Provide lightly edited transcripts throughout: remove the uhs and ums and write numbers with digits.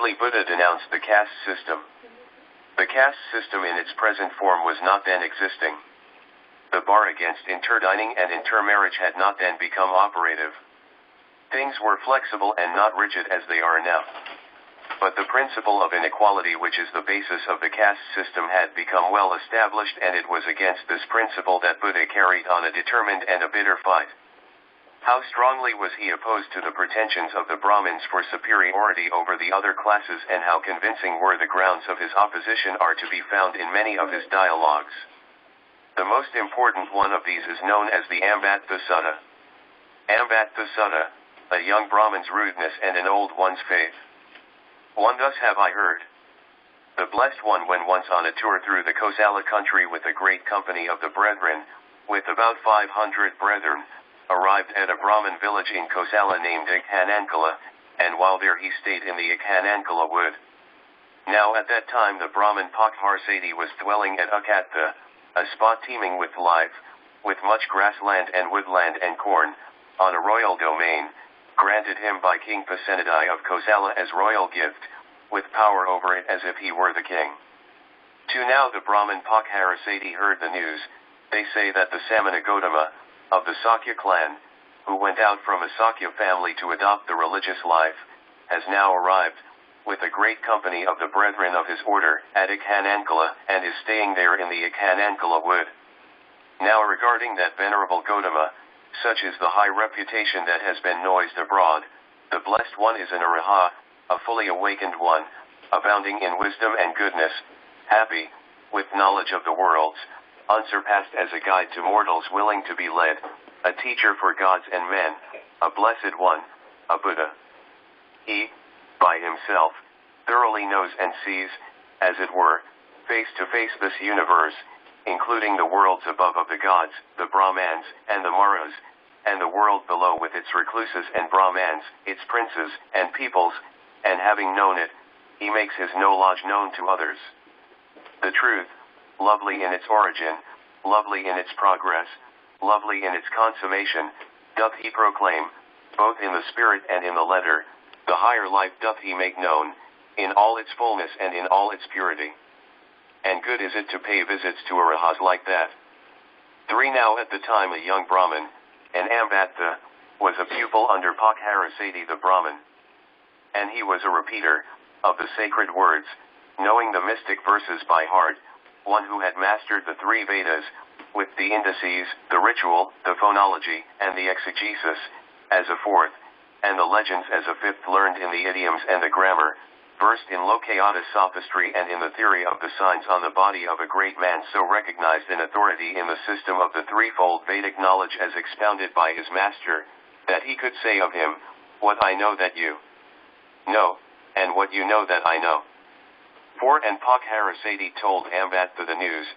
Secondly, Buddha denounced the caste system. The caste system in its present form was not then existing. The bar against interdining and intermarriage had not then become operative. Things were flexible and not rigid as they are now. But the principle of inequality, which is the basis of the caste system, had become well established, and it was against this principle that Buddha carried on a determined and a bitter fight. How strongly was he opposed to the pretensions of the Brahmins for superiority over the other classes, and how convincing were the grounds of his opposition are to be found in many of his dialogues. The most important one of these is known as the Ambattha Sutta. Ambattha Sutta, a young Brahman's rudeness and an old one's faith. One thus have I heard. The Blessed One, when once on a tour through the Kosala country with a great company of the brethren, with about 500 brethren, arrived at a Brahmin village in Kosala named Kanhayanas, and while there he stayed in the Kanhayanas wood. Now at that time the Brahmin Pakharasi was dwelling at Ambatha, a spot teeming with life, with much grassland and woodland and corn, on a royal domain, granted him by King Pasenadi of Kosala as royal gift, with power over it as if he were the king. To now the Brahmin Pakharasi heard the news. They say that the Samana Gautama, of the Sakya clan, who went out from a Sakya family to adopt the religious life, has now arrived, with a great company of the brethren of his order, at Kanhayanas, and is staying there in the Kanhayanas wood. Now regarding that venerable Gautama, such is the high reputation that has been noised abroad, the Blessed One is an Arahat, a fully awakened one, abounding in wisdom and goodness, happy, with knowledge of the worlds, unsurpassed as a guide to mortals willing to be led, a teacher for gods and men, a blessed one, a Buddha. He, by himself, thoroughly knows and sees, as it were, face to face this universe, including the worlds above of the gods, the Brahmans, and the Maras, and the world below with its recluses and Brahmans, its princes, and peoples, and having known it, he makes his knowledge known to others. The truth, lovely in its origin, lovely in its progress, lovely in its consummation, doth he proclaim, both in the spirit and in the letter, the higher life doth he make known, in all its fullness and in all its purity. And good is it to pay visits to arahats like that. 3. Now at the time a young Brahmin, an Ambatha, was a pupil under Pakharasi the Brahmin. And he was a repeater of the sacred words, knowing the mystic verses by heart, one who had mastered the 3 Vedas, with the indices, the ritual, the phonology, and the exegesis, as a 4th, and the legends as a 5th, learned in the idioms and the grammar, versed in locaata sophistry and in the theory of the signs on the body of a great man, so recognized an authority in the system of the threefold Vedic knowledge as expounded by his master, that he could say of him, what I know that you know, and what you know that I know. 4. And Pakharasi told Ambatha the news,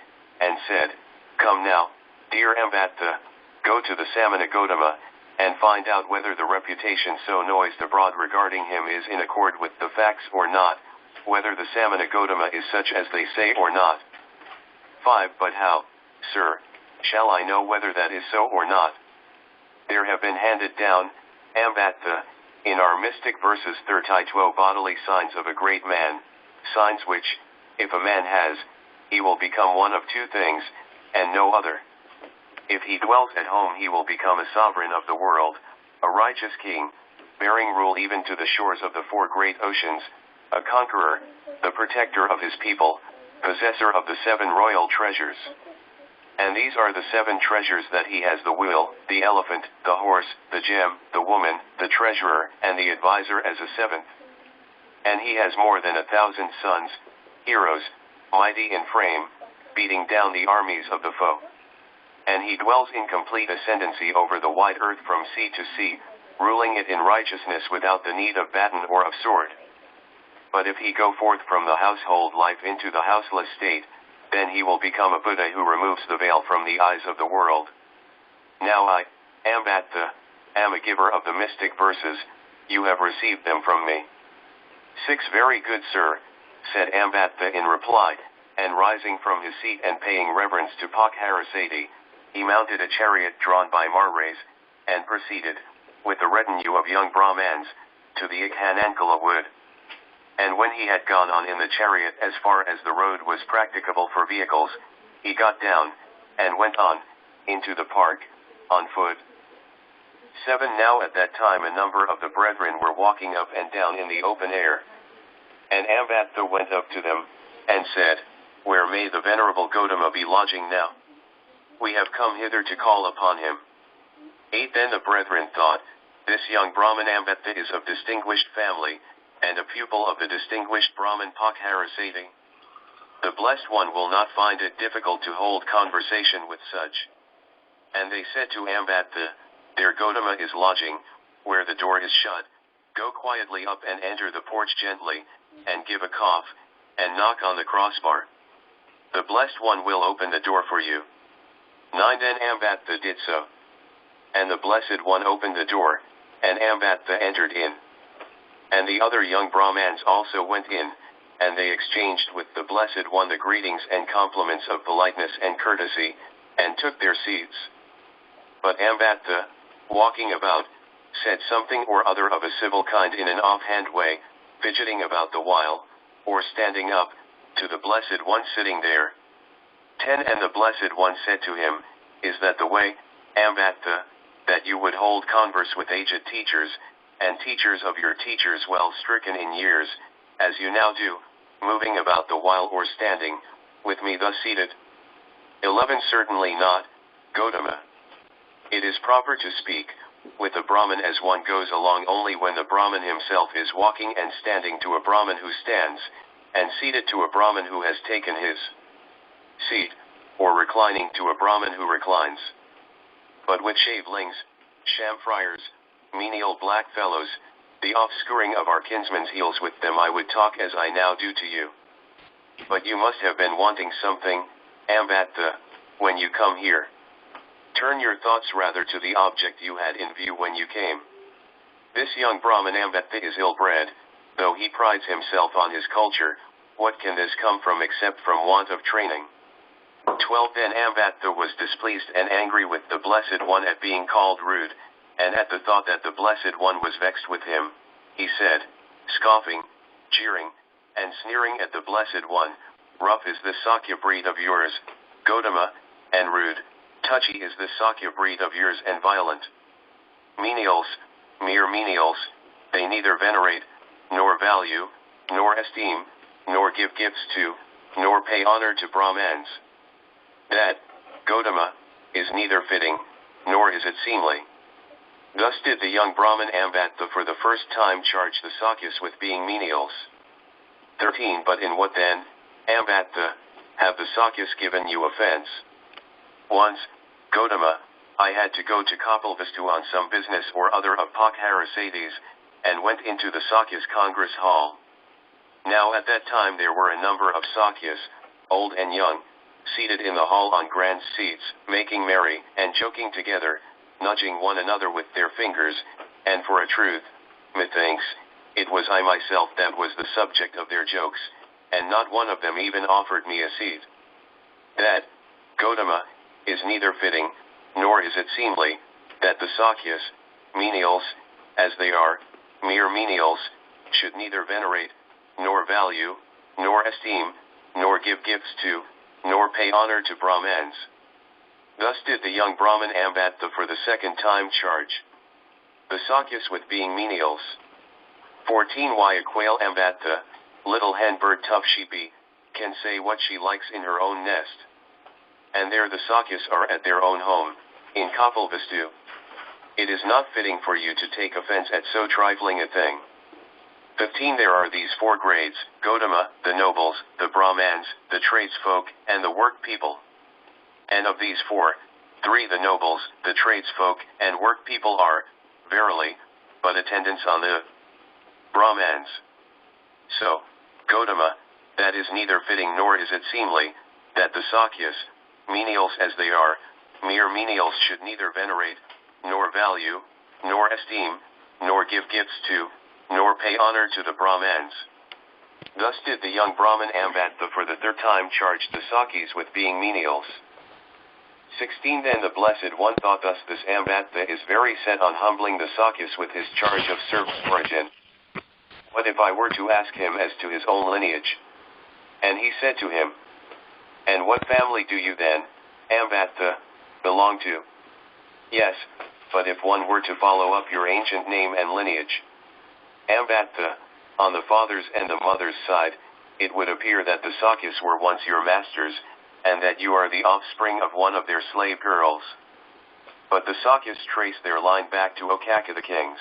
and said, Come now, dear Ambatha, go to the Samana Gautama, and find out whether the reputation so noised abroad regarding him is in accord with the facts or not, whether the Samana Gautama is such as they say or not. 5. But how, sir, shall I know whether that is so or not? There have been handed down, Ambatha, in our mystic verses 32 bodily signs of a great man, signs which, if a man has, he will become one of 2 things, and no other. If he dwells at home he will become a sovereign of the world, a righteous king, bearing rule even to the shores of the 4 great oceans, a conqueror, the protector of his people, possessor of the 7 royal treasures. And these are the 7 treasures that he has: the wheel, the elephant, the horse, the gem, the woman, the treasurer, and the advisor as a 7th. And he has more than 1,000 sons, heroes, mighty in frame, beating down the armies of the foe. And he dwells in complete ascendancy over the wide earth from sea to sea, ruling it in righteousness without the need of baton or of sword. But if he go forth from the household life into the houseless state, then he will become a Buddha who removes the veil from the eyes of the world. Now I, Ambatha, am a giver of the mystic verses, you have received them from me. 6. Very good, sir, said Ambatha in reply, and rising from his seat and paying reverence to Pakharasi, he mounted a chariot drawn by Maras, and proceeded, with a retinue of young Brahmans, to the Kanhayanas wood. And when he had gone on in the chariot as far as the road was practicable for vehicles, he got down, and went on, into the park, on foot. 7 Now at that time a number of the brethren were walking up and down in the open air. And Ambatha went up to them, and said, Where may the venerable Gautama be lodging now? We have come hither to call upon him. 8 Then the brethren thought, This young Brahmin Ambatha is of distinguished family, and a pupil of the distinguished Brahman Pakharasi. The Blessed One will not find it difficult to hold conversation with such. And they said to Ambatha, Their Gautama is lodging, where the door is shut. Go quietly up and enter the porch gently, and give a cough, and knock on the crossbar. The Blessed One will open the door for you. 9 Then Ambatha did so. And the Blessed One opened the door, and Ambatha entered in. And the other young Brahmans also went in, and they exchanged with the Blessed One the greetings and compliments of politeness and courtesy, and took their seats. But Ambatha, walking about, said something or other of a civil kind in an offhand way, fidgeting about the while, or standing up, to the Blessed One sitting there. 10 And the Blessed One said to him, Is that the way, Ambatha, that you would hold converse with aged teachers, and teachers of your teachers well stricken in years, as you now do, moving about the while or standing, with me thus seated? 11 Certainly not, Gautama. It is proper to speak with a Brahmin as one goes along only when the Brahmin himself is walking and standing to a Brahmin who stands, and seated to a Brahmin who has taken his seat, or reclining to a Brahmin who reclines. But with shavelings, sham friars, menial black fellows, the offscouring of our kinsmen's heels with them I would talk as I now do to you. But you must have been wanting something, Ambatha, when you come here. Turn your thoughts rather to the object you had in view when you came. This young Brahmin Ambatha is ill-bred, though he prides himself on his culture. What can this come from except from want of training? 12 Then Ambatha was displeased and angry with the Blessed One at being called rude, and at the thought that the Blessed One was vexed with him. He said, scoffing, jeering, and sneering at the Blessed One, Rough is the Sakya breed of yours, Gautama, and rude, touchy is the Sakya breed of yours and violent. Menials, mere menials, they neither venerate, nor value, nor esteem, nor give gifts to, nor pay honor to Brahmans. That, Gautama, is neither fitting, nor is it seemly. Thus did the young Brahmin Ambatha for the first time charge the Sakyas with being menials. 13 But in what then, Ambatha, have the Sakyas given you offense? Once, Gautama, I had to go to Kapilvastu on some business or other of Pakharasi's, and went into the Sakyas Congress Hall. Now at that time there were a number of Sakyas, old and young, seated in the hall on grand seats, making merry, and joking together, nudging one another with their fingers, and for a truth, methinks, it was I myself that was the subject of their jokes, and not one of them even offered me a seat. That, Gautama, is neither fitting, nor is it seemly, that the Sakyas, menials, as they are, mere menials, should neither venerate, nor value, nor esteem, nor give gifts to, nor pay honor to Brahmans. Thus did the young Brahmin Ambatha for the second time charge the Sakyas with being menials. 14 Why a quail Ambatha, little hen bird tough sheepy, can say what she likes in her own nest. And there the Sakyas are at their own home, in Kapilvastu. It is not fitting for you to take offense at so trifling a thing. 15 There are these 4 grades, Gautama, the nobles, the Brahmans, the tradesfolk, and the work people. And of these 4, 3 the nobles, the tradesfolk, and work people are, verily, but attendants on the Brahmans. So, Gautama, that is neither fitting nor is it seemly, that the Sakyas, menials as they are, mere menials should neither venerate, nor value, nor esteem, nor give gifts to, nor pay honor to the Brahmans. Thus did the young Brahmin Ambatha for the third time charge the Sakyas with being menials. 16 Then the Blessed One thought thus this Ambatha is very set on humbling the Sakyas with his charge of service origin. What if I were to ask him as to his own lineage? And he said to him, and what family do you then, Ambatha, belong to? Yes, but if one were to follow up your ancient name and lineage, Ambatha, on the father's and the mother's side, it would appear that the Sakyas were once your masters, and that you are the offspring of one of their slave girls. But the Sakyas trace their line back to Okaka the kings.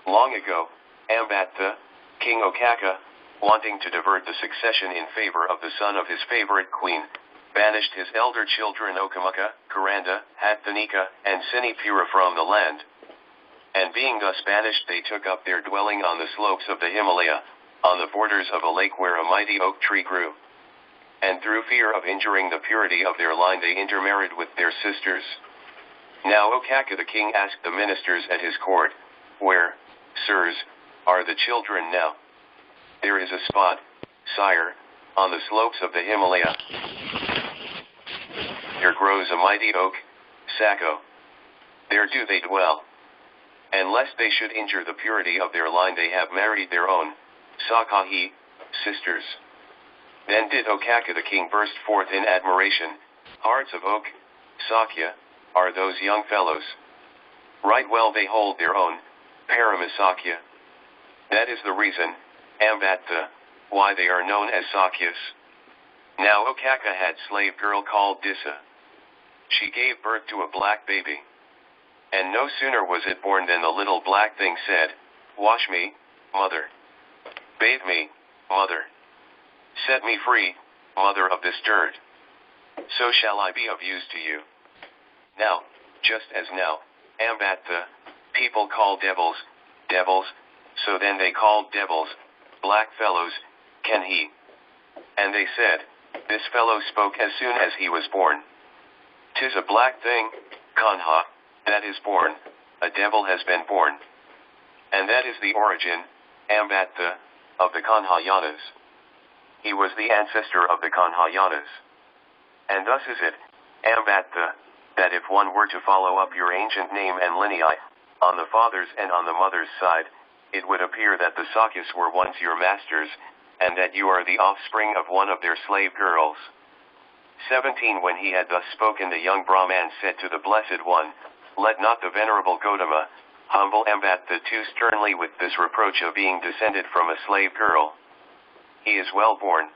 Long ago, Ambatha, King Okaka, wanting to divert the succession in favor of the son of his favorite queen, banished his elder children Okamuka, Karanda, Hathanika, and Sinipura from the land. And being thus banished, they took up their dwelling on the slopes of the Himalaya, on the borders of a lake where a mighty oak tree grew. And through fear of injuring the purity of their line, they intermarried with their sisters. Now Okaka the king asked the ministers at his court, where, sirs, are the children now? There is a spot, sire, on the slopes of the Himalaya. There grows a mighty oak, Sako. There do they dwell. And lest they should injure the purity of their line, they have married their own, Sakahi, sisters. Then did Okaka the king burst forth in admiration, hearts of oak, Sakya, are those young fellows. Right well they hold their own, Paramisakya. That is the reason, Ambatha, why they are known as Sakyas. Now Okaka had slave girl called Disa. She gave birth to a black baby. And no sooner was it born than the little black thing said, wash me, mother. Bathe me, mother. Set me free, mother of this dirt. So shall I be of use to you. Now, just as now, Ambatha, people call devils, so then they called devils, black fellows, Kanhi. And they said, this fellow spoke as soon as he was born. 'Tis a black thing, Kanha, that is born, a devil has been born. And that is the origin, Ambatha, of the Kanhayanas. He was the ancestor of the Kanhayanas. And thus is it, Ambatha, that if one were to follow up your ancient name and lineage, on the father's and on the mother's side, it would appear that the Sakyas were once your masters, and that you are the offspring of one of their slave girls. 17 When he had thus spoken, the young Brahman said to the Blessed One, let not the venerable Gautama humble Ambatha too sternly with this reproach of being descended from a slave girl. He is well born,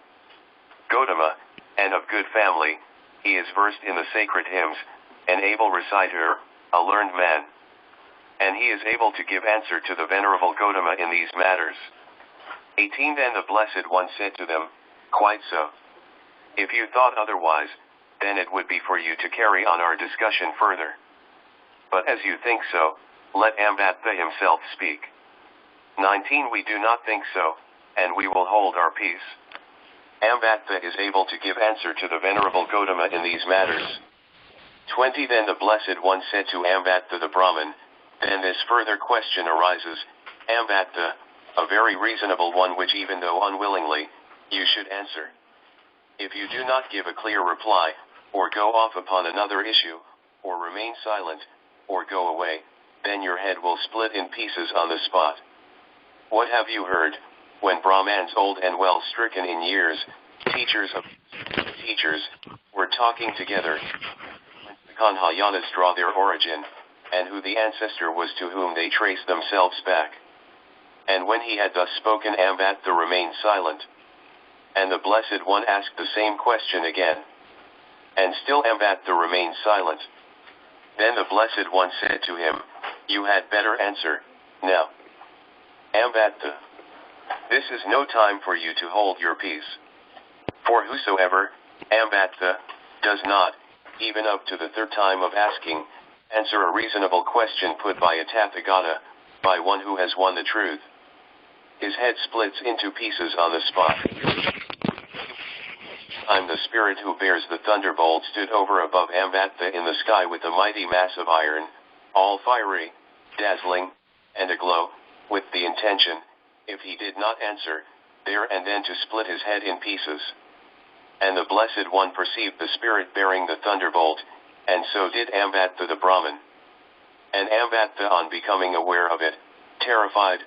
Gautama, and of good family. He is versed in the sacred hymns, an able reciter, a learned man. And he is able to give answer to the venerable Gautama in these matters. 18 Then the Blessed One said to them, quite so. If you thought otherwise, then it would be for you to carry on our discussion further. But as you think so, let Ambatha himself speak. 19 We do not think so, and we will hold our peace. Ambatha is able to give answer to the venerable Gautama in these matters. 20 Then the Blessed One said to Ambatha the Brahmin, then this further question arises, Ambatha, a very reasonable one which even though unwillingly, you should answer. If you do not give a clear reply, or go off upon another issue, or remain silent, or go away, then your head will split in pieces on the spot. What have you heard, when Brahmans old and well stricken in years, teachers were talking together, when the Kanhayanas draw their origin, and who the ancestor was to whom they trace themselves back. And when he had thus spoken, Ambatha remained silent. And the Blessed One asked the same question again. And still Ambatha remained silent. Then the Blessed One said to him, you had better answer, now. Ambatha, this is no time for you to hold your peace. For whosoever, Ambatha, does not, even up to the third time of asking, answer a reasonable question put by a Tathagata, by one who has won the truth, his head splits into pieces on the spot. The spirit who bears the thunderbolt stood over above Ambatha in the sky with a mighty mass of iron, all fiery, dazzling, and aglow, with the intention, if he did not answer, there and then to split his head in pieces. And the Blessed One perceived the spirit bearing the thunderbolt, and so did Ambatha the Brahmin. And Ambatha, on becoming aware of it, terrified,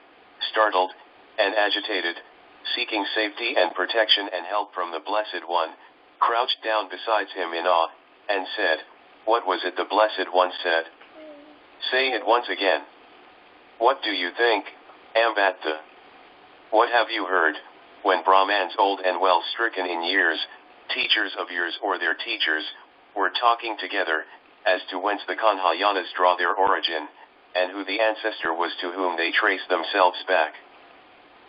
startled, and agitated, seeking safety and protection and help from the Blessed One, crouched down beside him in awe, and said, "What was it the Blessed One said? Say it once again. What do you think, Ambatha? What have you heard, when Brahmans old and well stricken in years, teachers of yours or their teachers, were talking together, as to whence the Kanhayanas draw their origin, and who the ancestor was to whom they trace themselves back?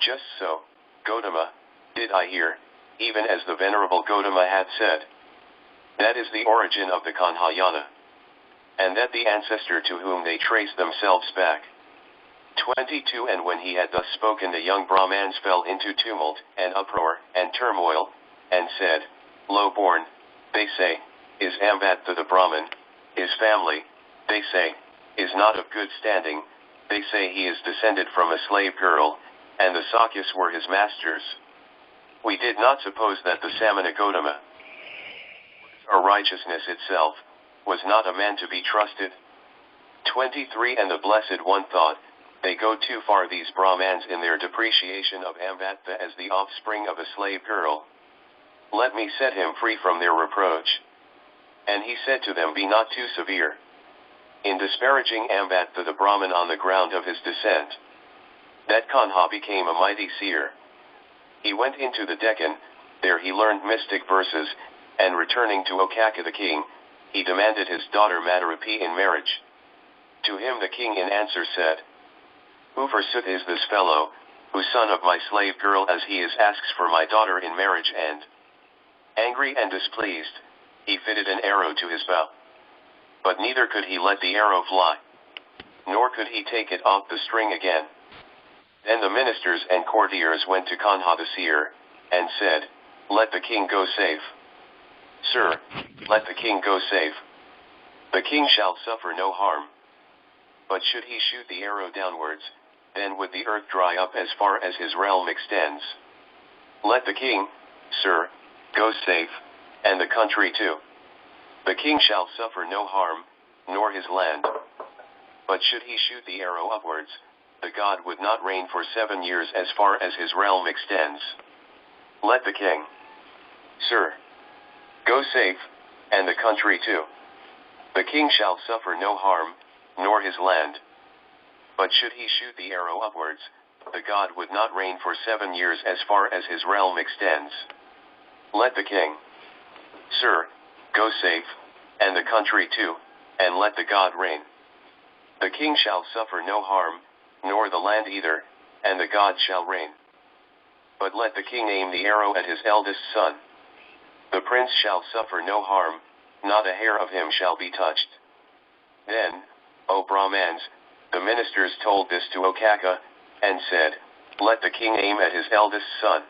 Just so, Gautama, did I hear, even as the Venerable Gautama had said. That is the origin of the Kanhayana, and that the ancestor to whom they trace themselves back." 22 And when he had thus spoken, the young Brahmans fell into tumult, and uproar, and turmoil, and said, "Low-born, they say, is Ambatha the Brahmin. His family, they say, is not of good standing. They say he is descended from a slave girl, and the Sakyas were his masters. We did not suppose that the Samana Gautama, or righteousness itself, was not a man to be trusted." 23 And the Blessed One thought, "They go too far, these Brahmans, in their depreciation of Ambatha as the offspring of a slave girl. Let me set him free from their reproach." And he said to them, "Be not too severe in disparaging Ambatha the Brahmin on the ground of his descent." That Kanha became a mighty seer. He went into the Deccan, there he learned mystic verses, and returning to Okaka the king, he demanded his daughter Madarapi in marriage. To him the king in answer said, "Who forsooth is this fellow, whose son of my slave girl as he is asks for my daughter in marriage?" And, angry and displeased, he fitted an arrow to his bow. But neither could he let the arrow fly, nor could he take it off the string again. Then the ministers and courtiers went to Kanha the seer, and said, "Let the king go safe. Sir, let the king go safe. The king shall suffer no harm. But should he shoot the arrow downwards, then would the earth dry up as far as his realm extends. Let the king, sir, go safe, and the country too. The king shall suffer no harm, nor his land. But should he shoot the arrow upwards, the god would not reign for 7 years as far as his realm extends. Let the king, sir, go safe, and the country too. The king shall suffer no harm, nor his land. But should he shoot the arrow upwards, the god would not reign for 7 years as far as his realm extends. Let the king, sir, go safe, and the country too, and let the god reign. The king shall suffer no harm, nor the land either, and the god shall reign. But let the king aim the arrow at his eldest son. The prince shall suffer no harm, not a hair of him shall be touched." Then, O Brahmans, the ministers told this to Okaka, and said, "Let the king aim at his eldest son.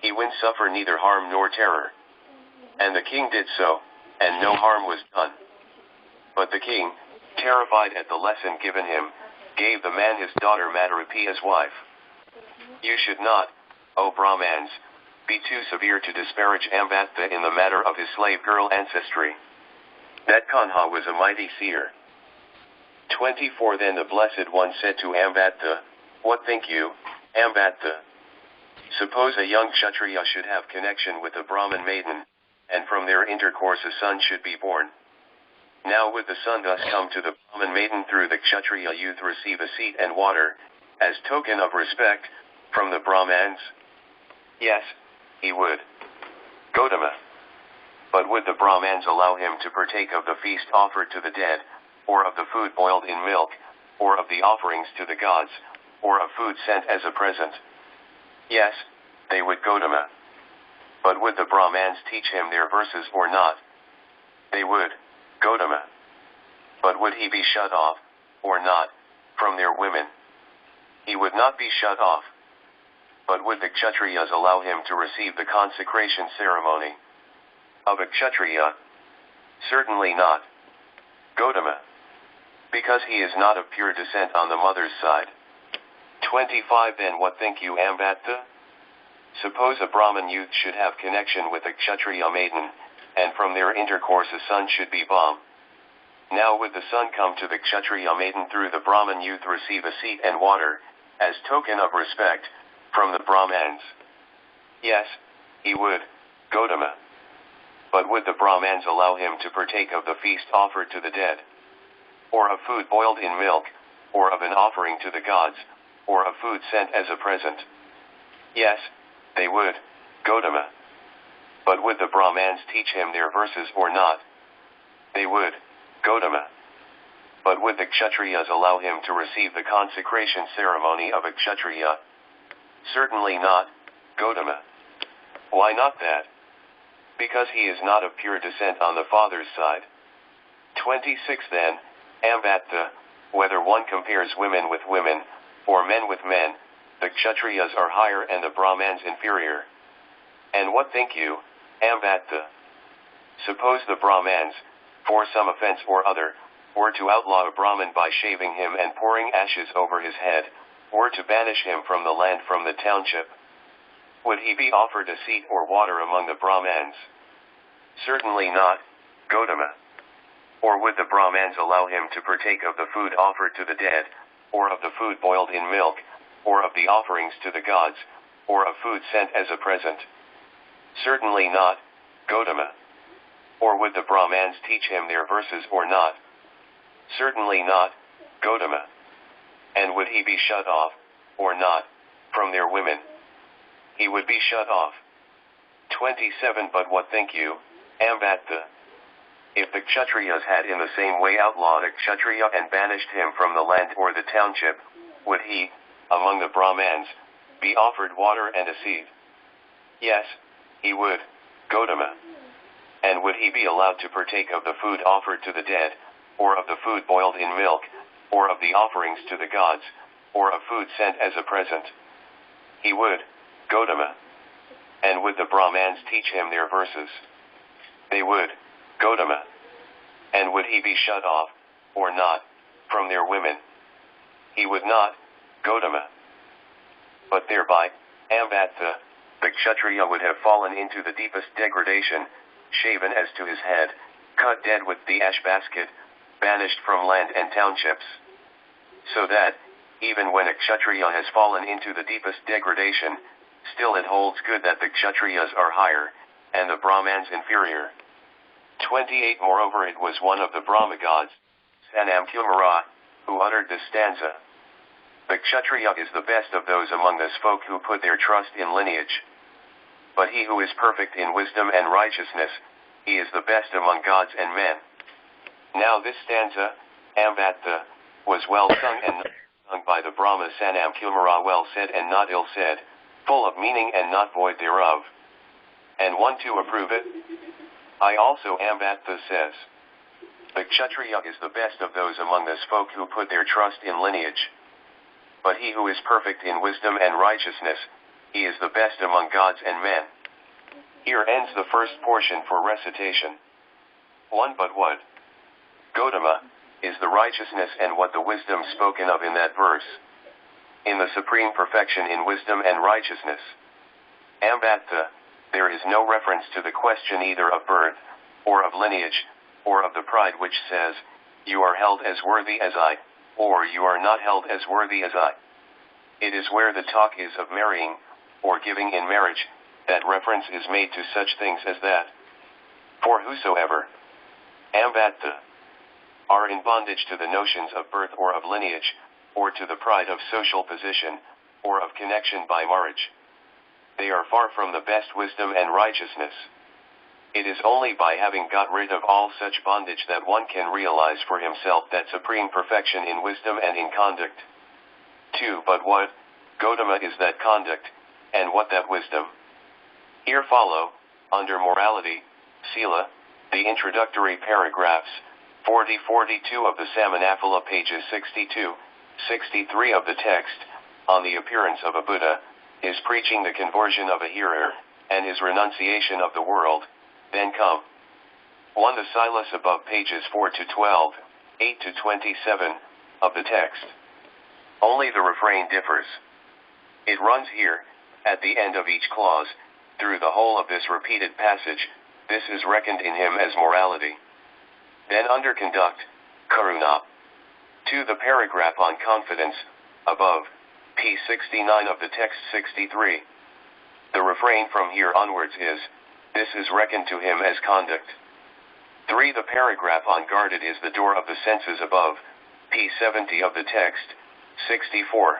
He will suffer neither harm nor terror." And the king did so, and no harm was done. But the king, terrified at the lesson given him, gave the man his daughter Madarapi as wife. You should not, O Brahmans, be too severe to disparage Ambatha in the matter of his slave girl ancestry. That Kanha was a mighty seer. 24 Then the Blessed One said to Ambatha, "What think you, Ambatha? Suppose a young Kshatriya should have connection with a Brahmin maiden, and from their intercourse a son should be born. Now would the son thus come to the Brahmin maiden through the Kshatriya youth receive a seat and water, as token of respect, from the Brahmans? Yes, he would. Gautama. But would the Brahmans allow him to partake of the feast offered to the dead, or of the food boiled in milk, or of the offerings to the gods, or of food sent as a present? Yes, they would, Gautama. But would the Brahmans teach him their verses or not? They would, Gautama. But would he be shut off, or not, from their women? He would not be shut off. But would the Kshatriyas allow him to receive the consecration ceremony of a Kshatriya? Certainly not, Gautama. Because he is not of pure descent on the mother's side. 25 Then what think you, Ambatha? Suppose a Brahmin youth should have connection with a Kshatriya maiden, and from their intercourse a son should be born. Now would the son come to the Kshatriya maiden through the Brahmin youth receive a seat and water, as token of respect, from the Brahmans. Yes, he would, Gautama. But would the Brahmans allow him to partake of the feast offered to the dead? Or of food boiled in milk, or of an offering to the gods, or of food sent as a present? Yes, they would, Gautama. But would the Brahmans teach him their verses or not? They would, Gautama. But would the Kshatriyas allow him to receive the consecration ceremony of a Kshatriya? Certainly not, Gautama. Why not that? Because he is not of pure descent on the father's side. 26 Then, Ambatha, whether one compares women with women, or men with men, the Kshatriyas are higher and the Brahmans inferior. And what think you, Ambatha? Suppose the Brahmans, for some offense or other, were to outlaw a Brahmin by shaving him and pouring ashes over his head, or to banish him from the land from the township. Would he be offered a seat or water among the Brahmans? Certainly not, Gautama. Or would the Brahmans allow him to partake of the food offered to the dead, or of the food boiled in milk, or of the offerings to the gods, or of food sent as a present? Certainly not, Gautama. Or would the Brahmans teach him their verses or not? Certainly not, Gautama. And would he be shut off, or not, from their women? He would be shut off. 27 But what think you, Ambatha? If the Kshatriyas had in the same way outlawed a Kshatriya and banished him from the land or the township, would he, among the Brahmans, be offered water and a seed? Yes, he would, Gautama. And would he be allowed to partake of the food offered to the dead, or of the food boiled in milk, or of the offerings to the gods, or of food sent as a present? He would, Gautama. And would the Brahmans teach him their verses? They would, Gautama. And would he be shut off, or not, from their women? He would not, Gautama. But thereby, Ambatha, the Kshatriya would have fallen into the deepest degradation, shaven as to his head, cut dead with the ash basket, banished from land and townships. So that, even when a Kshatriya has fallen into the deepest degradation, still it holds good that the Kshatriyas are higher, and the Brahmans inferior. 28 Moreover it was one of the Brahma gods, Sanamkumara, who uttered this stanza. The Kshatriya is the best of those among this folk who put their trust in lineage. But he who is perfect in wisdom and righteousness, he is the best among gods and men. Now this stanza, Ambatha, was well sung and not sung by the Brahma Sanamkumara, well said and not ill said, full of meaning and not void thereof. And one to approve it? I also Ambatha says. The Kshatriya is the best of those among this folk who put their trust in lineage. But he who is perfect in wisdom and righteousness, he is the best among gods and men. Here ends the first portion for recitation. 1 But what, Gautama, is the righteousness and what the wisdom spoken of in that verse? In the supreme perfection in wisdom and righteousness. Ambatha, there is no reference to the question either of birth, or of lineage, or of the pride which says, you are held as worthy as I, or you are not held as worthy as I. It is where the talk is of marrying, or giving in marriage, that reference is made to such things as that. For whosoever, Ambatha, are in bondage to the notions of birth or of lineage, or to the pride of social position, or of connection by marriage, they are far from the best wisdom and righteousness. It is only by having got rid of all such bondage that one can realize for himself that supreme perfection in wisdom and in conduct. 2 But what, Gautama, is that conduct, and what that wisdom? Here follow, under morality, Sila, the introductory paragraphs, 40-42 of the Samanaphala, pages 62-63 of the text, on the appearance of a Buddha, his preaching the conversion of a hearer, and his renunciation of the world. Then come 1 The Silas above, pages 4-12, 8-27, of the text. Only the refrain differs. It runs here, at the end of each clause, through the whole of this repeated passage, this is reckoned in him as morality. Then under conduct, Karuna. 2 The paragraph on confidence, above, p. 69 of the text 63. The refrain from here onwards is, this is reckoned to him as conduct. 3. The paragraph on guarded is the door of the senses above, p. 70 of the text 64.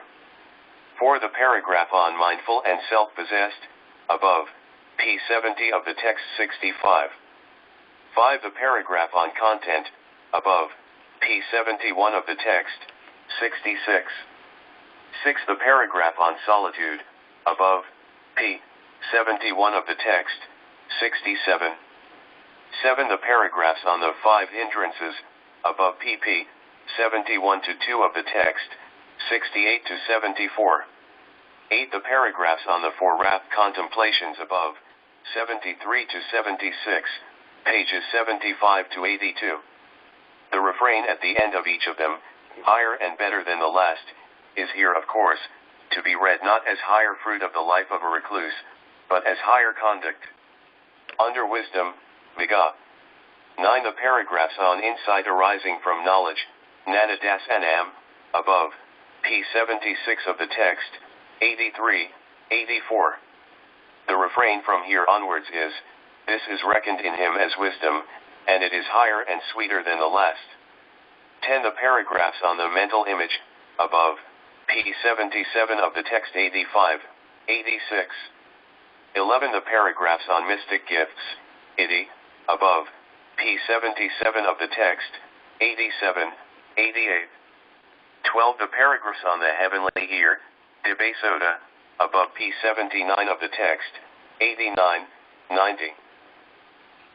4. The paragraph on mindful and self-possessed, above, p. 70 of the text 65. 5. The paragraph on content, above, p. 71 of the text 66. 6. The paragraph on solitude, above, p. 71 of the text 67. 7. The paragraphs on the 5 hindrances, above pp. 71 to 2 of the text 68 to 74. 8. The paragraphs on the 4 rapt contemplations above, 73 to 76, pages 75 to 82. The refrain at the end of each of them, higher and better than the last, is here of course, to be read not as higher fruit of the life of a recluse, but as higher conduct. Under wisdom, Viga. 9. The paragraphs on insight arising from knowledge, Nanadasanam, above, p. 76 of the text 83, 84. The refrain from here onwards is, this is reckoned in him as wisdom, and it is higher and sweeter than the last. 10. The paragraphs on the mental image, above, p. 77 of the text 85, 86. 11. The paragraphs on mystic gifts, iti, above, p. 77 of the text 87, 88. 12. The paragraphs on the heavenly ear, Dibasota, above p. 79 of the text 89, 90.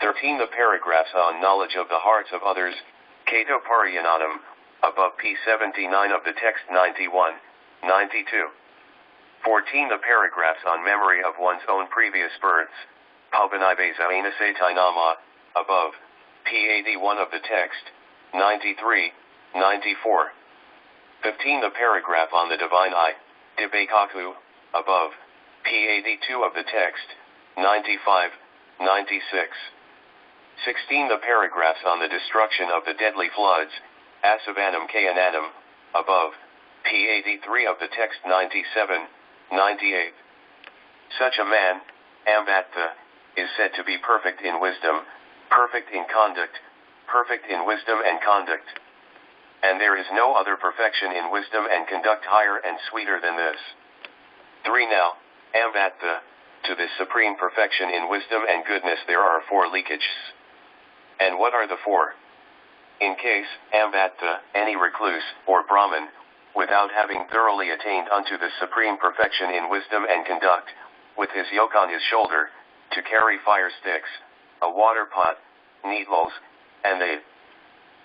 13. The paragraphs on knowledge of the hearts of others, Cato Pariyananam, above p. 79 of the text 91, 92. 14. The paragraphs on memory of one's own previous births, Pavanivesa Ainasetainama, above, p. 81 of the text, 93, 94. 15. The paragraph on the divine eye, Dibakaku, above, p. 82 of the text, 95, 96. 16. The paragraphs on the destruction of the deadly floods, Asavanam Kayananam, above, p. 83 of the text 97, 98. Such a man, Ambatha, is said to be perfect in wisdom, perfect in conduct, perfect in wisdom and conduct. And there is no other perfection in wisdom and conduct higher and sweeter than this. 3. Now, Ambatha, to this supreme perfection in wisdom and goodness there are 4 leakages. And what are the 4? In case, Ambatha, any recluse, or Brahmin, without having thoroughly attained unto the supreme perfection in wisdom and conduct, with his yoke on his shoulder, to carry fire sticks, a water pot, needles, and the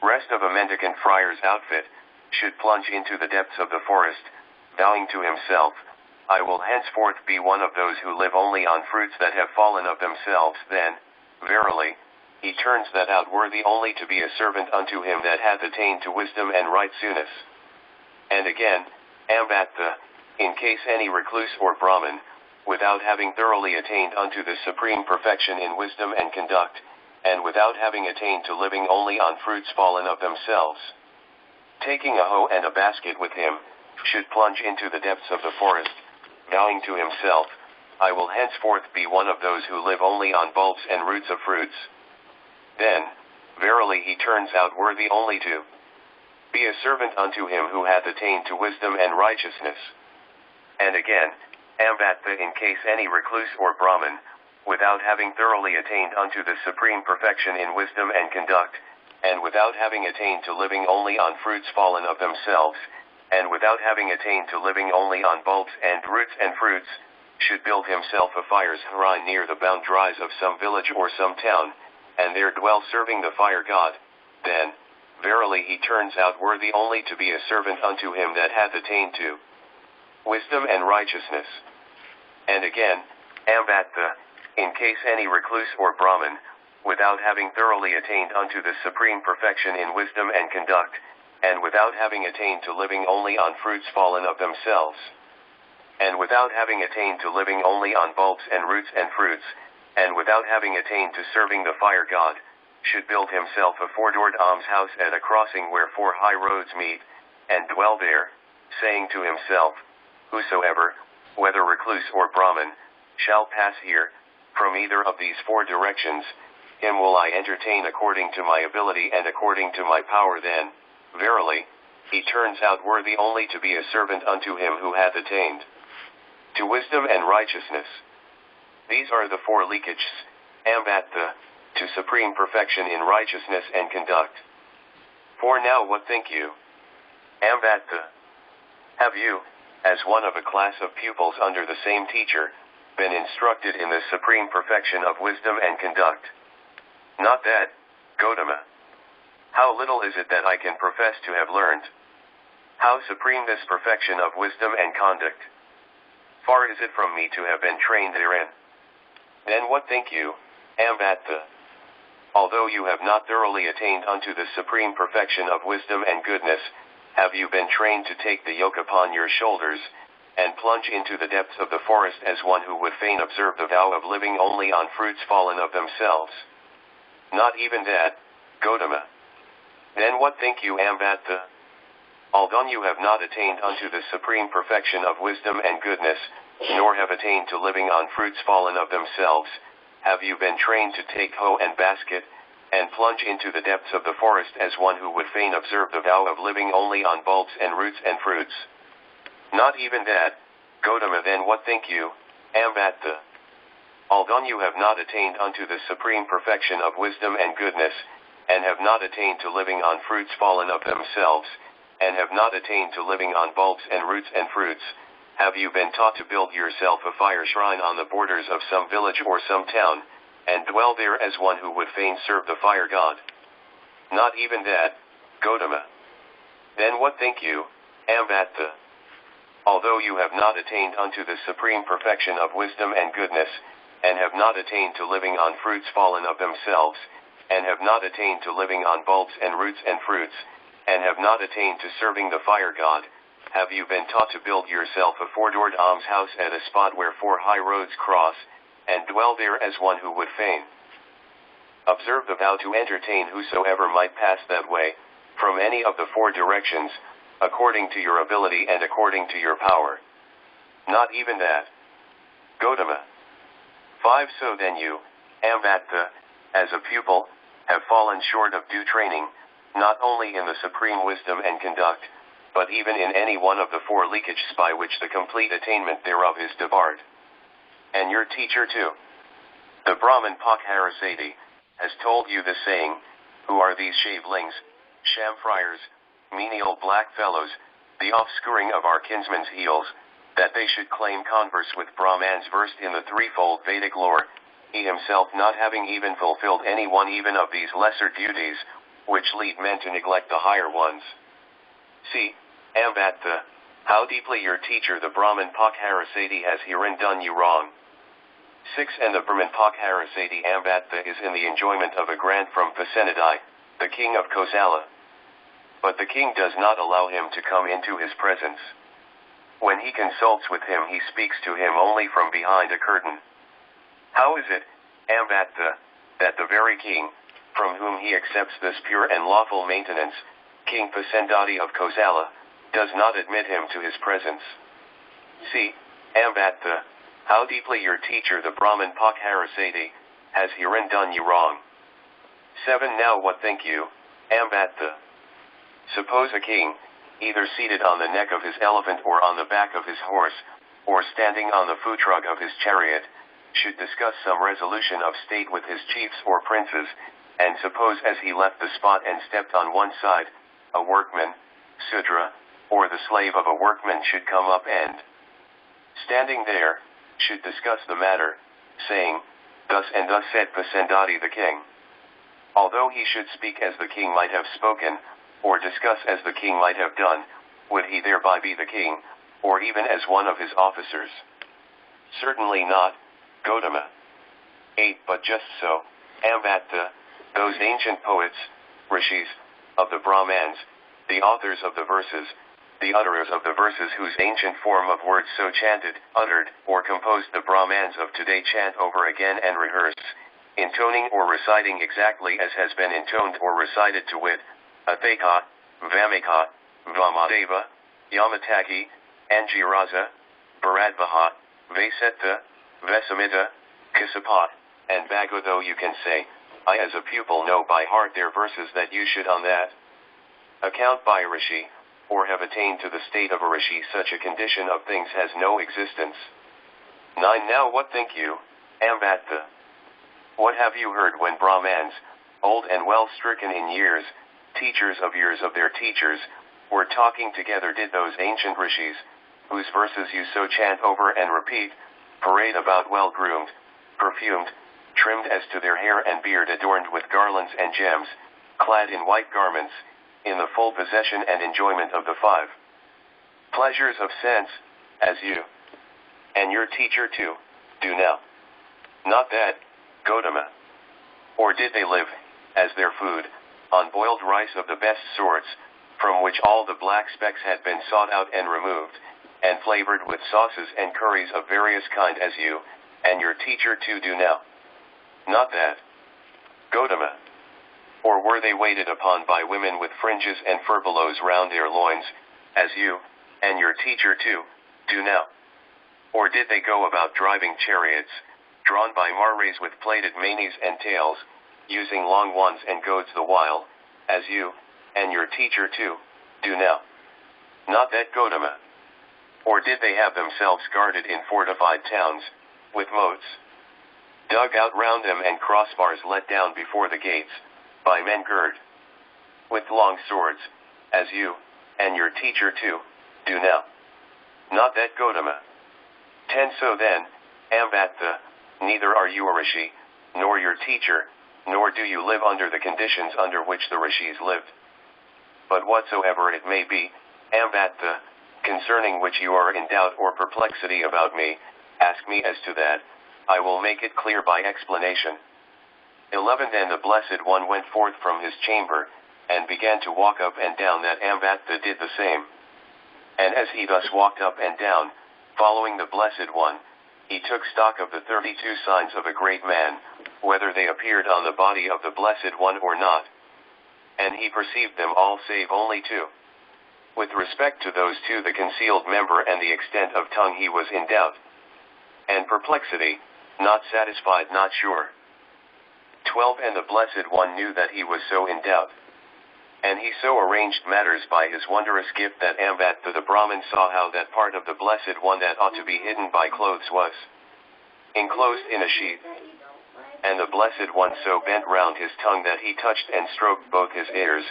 rest of a mendicant friar's outfit, should plunge into the depths of the forest, vowing to himself, I will henceforth be one of those who live only on fruits that have fallen of themselves, then, verily, he turns that out worthy only to be a servant unto him that hath attained to wisdom and right soonest. And again, Ambatha, in case any recluse or Brahmin, without having thoroughly attained unto the supreme perfection in wisdom and conduct, and without having attained to living only on fruits fallen of themselves, taking a hoe and a basket with him, should plunge into the depths of the forest, vowing to himself, I will henceforth be one of those who live only on bulbs and roots of fruits. Then, verily he turns out worthy only to be a servant unto him who hath attained to wisdom and righteousness. And again, Ambatha, in case any recluse or Brahmin, without having thoroughly attained unto the supreme perfection in wisdom and conduct, and without having attained to living only on fruits fallen of themselves, and without having attained to living only on bulbs and roots and fruits, should build himself a fire's shrine near the boundaries of some village or some town, and there dwell serving the fire god, then, verily he turns out worthy only to be a servant unto him that hath attained to wisdom and righteousness. And again, Ambatha, in case any recluse or Brahmin, without having thoroughly attained unto the supreme perfection in wisdom and conduct, and without having attained to living only on fruits fallen of themselves, and without having attained to living only on bulbs and roots and fruits, and without having attained to serving the fire god, should build himself a 4-doored almshouse at a crossing where 4 high roads meet, and dwell there, saying to himself, whosoever, whether recluse or Brahmin, shall pass here, from either of these four directions, him will I entertain according to my ability and according to my power then, verily, he turns out worthy only to be a servant unto him who hath attained to wisdom and righteousness. These are the four leakages, Ambatha, to supreme perfection in righteousness and conduct. For now what think you? Ambatha. Have you, as one of a class of pupils under the same teacher, been instructed in the supreme perfection of wisdom and conduct? Not that, Gautama. How little is it that I can profess to have learned? How supreme this perfection of wisdom and conduct? Far is it from me to have been trained therein. Then what think you, Ambatha? Although you have not thoroughly attained unto the supreme perfection of wisdom and goodness, have you been trained to take the yoke upon your shoulders, and plunge into the depths of the forest as one who would fain observe the vow of living only on fruits fallen of themselves? Not even that, Gautama. Then what think you, Ambatha? Although you have not attained unto the supreme perfection of wisdom and goodness, nor have attained to living on fruits fallen of themselves, have you been trained to take hoe and basket, and plunge into the depths of the forest as one who would fain observe the vow of living only on bulbs and roots and fruits? Not even that, Gautama. Then what think you, Ambatha? Although you have not attained unto the supreme perfection of wisdom and goodness, and have not attained to living on fruits fallen of themselves, and have not attained to living on bulbs and roots and fruits, have you been taught to build yourself a fire shrine on the borders of some village or some town, and dwell there as one who would fain serve the fire god? Not even that, Gautama. Then what think you, Ambatha? Although you have not attained unto the supreme perfection of wisdom and goodness, and have not attained to living on fruits fallen of themselves, and have not attained to living on bulbs and roots and fruits, and have not attained to serving the fire god, have you been taught to build yourself a four-doored almshouse at a spot where four high roads cross, and dwell there as one who would fain observe the vow to entertain whosoever might pass that way, from any of the four directions, according to your ability and according to your power? Not even that, Gautama. 5. So then you, Ambatha, as a pupil, have fallen short of due training, not only in the supreme wisdom and conduct, but even in any one of the four leakages by which the complete attainment thereof is debarred. And your teacher too, the Brahman Pakharasi, has told you this saying, who are these shavelings, sham friars, menial black fellows, the offscouring of our kinsmen's heels, that they should claim converse with Brahmans versed in the threefold Vedic lore, he himself not having even fulfilled any one even of these lesser duties, which lead men to neglect the higher ones. See, Ambatha, how deeply your teacher the Brahman Pakharasi has herein done you wrong. 6. And the Brahman Pakharasi Ambatha is in the enjoyment of a grant from Pasenadi, the king of Kosala. But the king does not allow him to come into his presence. When he consults with him he speaks to him only from behind a curtain. How is it, Ambatha, that the very king, from whom he accepts this pure and lawful maintenance, King Pasendati of Kosala, does not admit him to his presence? See, Ambatha, how deeply your teacher the Brahman Pakharasi has herein done you wrong. 7. Now what think you, Ambatha? Suppose a king, either seated on the neck of his elephant or on the back of his horse, or standing on the futrug of his chariot, should discuss some resolution of state with his chiefs or princes, and suppose as he left the spot and stepped on one side, a workman, Sudra, or the slave of a workman should come up and, standing there, should discuss the matter, saying, Thus and thus said Pasendati the king. Although he should speak as the king might have spoken, or discuss as the king might have done, would he thereby be the king, or even as one of his officers? Certainly not, Gautama. 8. But just so, Ambatha, those ancient poets, rishis, of the Brahmans, the authors of the verses, the utterers of the verses whose ancient form of words so chanted, uttered, or composed the Brahmans of today chant over again and rehearse, intoning or reciting exactly as has been intoned or recited, to wit, Atheka, Vamika, Vamadeva, Yamataki, Angirasa, Bharadvaha, Vasetta, Vesamita, Kasapat, and Bhago. Though you can say, I as a pupil know by heart their verses that you should on that account by a rishi, or have attained to the state of a rishi, such a condition of things has no existence. 9. Now what think you, Ambatha? What have you heard when Brahmans, old and well stricken in years, teachers of years of their teachers, were talking together? Did those ancient rishis, whose verses you so chant over and repeat, parade about well groomed, perfumed, trimmed as to their hair and beard, adorned with garlands and gems, clad in white garments, in the full possession and enjoyment of the 5 pleasures of sense, as you, and your teacher too, do now? Not that, Gautama. Or did they live, as their food, on boiled rice of the best sorts, from which all the black specks had been sought out and removed, and flavored with sauces and curries of various kind, as you, and your teacher too do now? Not that, Gautama. Or were they waited upon by women with fringes and furbelows round their loins, as you, and your teacher too, do now? Or did they go about driving chariots, drawn by mares with plaited manes and tails, using long wands and goads the while, as you, and your teacher too, do now? Not that, Gautama. Or did they have themselves guarded in fortified towns, with moats dug out round them and crossbars let down before the gates, by men girt with long swords, as you, and your teacher too, do now? Not that, Gautama. 10. So then, Ambatha, neither are you a rishi, nor your teacher, nor do you live under the conditions under which the rishis lived. But whatsoever it may be, Ambatha, concerning which you are in doubt or perplexity about me, ask me as to that, I will make it clear by explanation. 11. Then the Blessed One went forth from his chamber, and began to walk up and down, that Ambatha did the same. And as he thus walked up and down, following the Blessed One, he took stock of the 32 signs of a great man, whether they appeared on the body of the Blessed One or not. And he perceived them all save only 2. With respect to those 2, the concealed member and the extent of tongue, he was in doubt and perplexity, not satisfied, not sure. 12. And the Blessed One knew that he was so in doubt, and he so arranged matters by his wondrous gift, that Ambatha the Brahmin saw how that part of the Blessed One that ought to be hidden by clothes was enclosed in a sheath. And the Blessed One so bent round his tongue that he touched and stroked both his ears,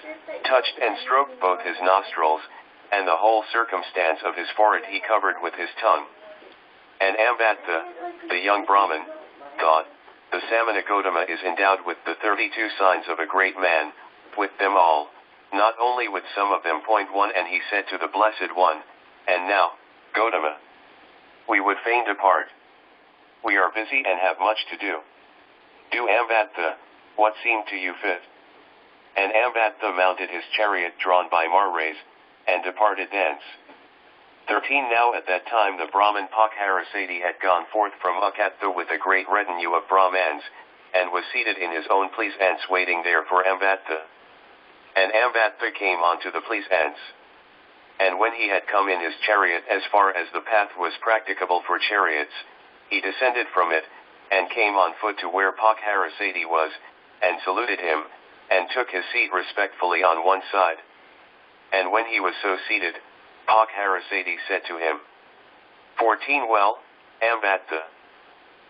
touched and stroked both his nostrils, and the whole circumstance of his forehead he covered with his tongue. And Ambatha, the young Brahmin, thought, the Samana Gautama is endowed with the 32 signs of a great man, with them all, not only with some of them. 1. And he said to the Blessed One, and now, Gautama, we would fain depart. We are busy and have much to do. Do, Ambatha, what seemed to you fit. And Ambatha mounted his chariot drawn by mares, and departed thence. 13. Now at that time the Brahmin Pakharasi had gone forth from Ukatha with a great retinue of Brahmans, and was seated in his own pleasance, waiting there for Ambatha. And Ambatha came unto the pleasance. And when he had come in his chariot as far as the path was practicable for chariots, he descended from it, and came on foot to where Pakharasi was, and saluted him, and took his seat respectfully on one side. And when he was so seated, Pakharasi said to him, 14. Well, Ambatha,